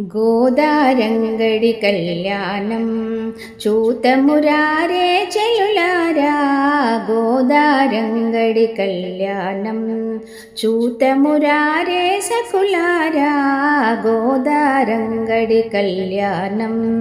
గోదారంగడి కళ్యాణం చూతమురారే చెలులారా. గోదారంగడి కళ్యాణం చూతమురారే సకులారా. గోదారంగడి కళ్యాణం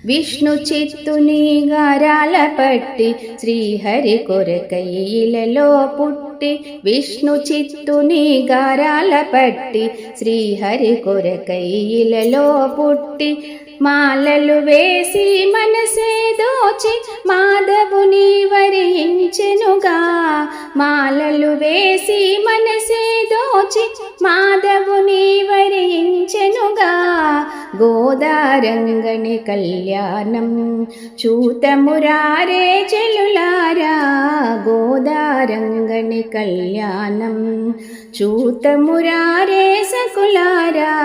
విష్ణు చిత్తుని గారాల పట్టి శ్రీహరి కొరకై ఇలలో పుట్టి. విష్ణు చిత్తుని గారాల పట్టి శ్రీహరి కొరకై ఇలలో పుట్టి. మాలలు వేసి మనసే దోచి మాధవుని వరించెనుగా. మాలలు వేసి మనసే దోచి మాధవుని వరించెనుగా. గోదారంగని కళ్యాణం చూతమురారే చెలులారా. గోదారంగని కళ్యాణం చూతమురారే సకులారా.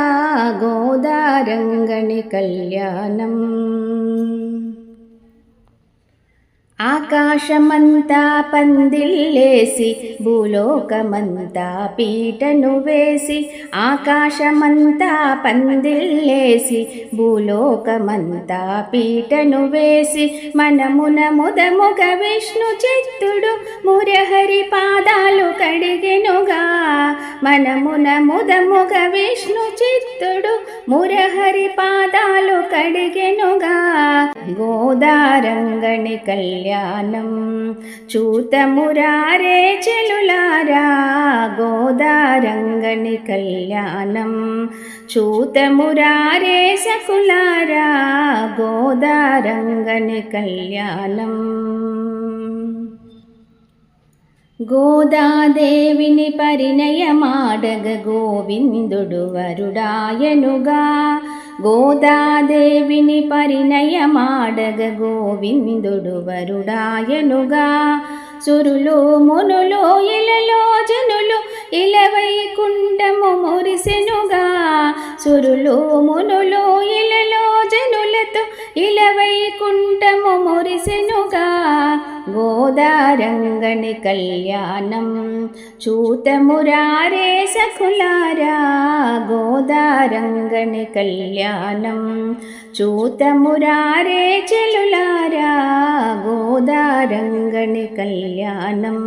గోదారంగని కళ్యాణం ఆకాశమంతా పందిల్లేసి భూలోకమంతా పీటను వేసి. ఆకాశమంతా పందిల్లేసి భూలోకమంతా పీటను వేసి. మనమున ముదముగ విష్ణు చిత్తుడు మురహరి పాదాలు కడిగెనుగా. మనమున ముదముగ విష్ణు చిత్తుడు మురహరి పాదాలు కడిగెనుగా. గోదారంగని కళ్యాణం చూతమురారే చెలులారా. గోదారంగని కళ్యాణం చూతమురారే సకులారా. గోదారంగని కళ్యాణం గోదాదేవిని పరిణయమాడగ గోవిందుడు వరుడాయనుగా. గోదాదేవిని పరిణయమాడగ గోవిందుడు వరుడాయనుగా. సురులు మునులు ఇలలో జనులు ఇలవైకుంఠము మురిసెనుగా. సురులు మునులు ఇలలో జనులతో ఇలవైకుంఠము మురిసెనుగా. గోదారంగని కళ్యాణం చూతమురారే సకులారా. గోదారంగని కళ్యాణం చూతమురారే చెలులారా. గోదారంగని కళ్యాణం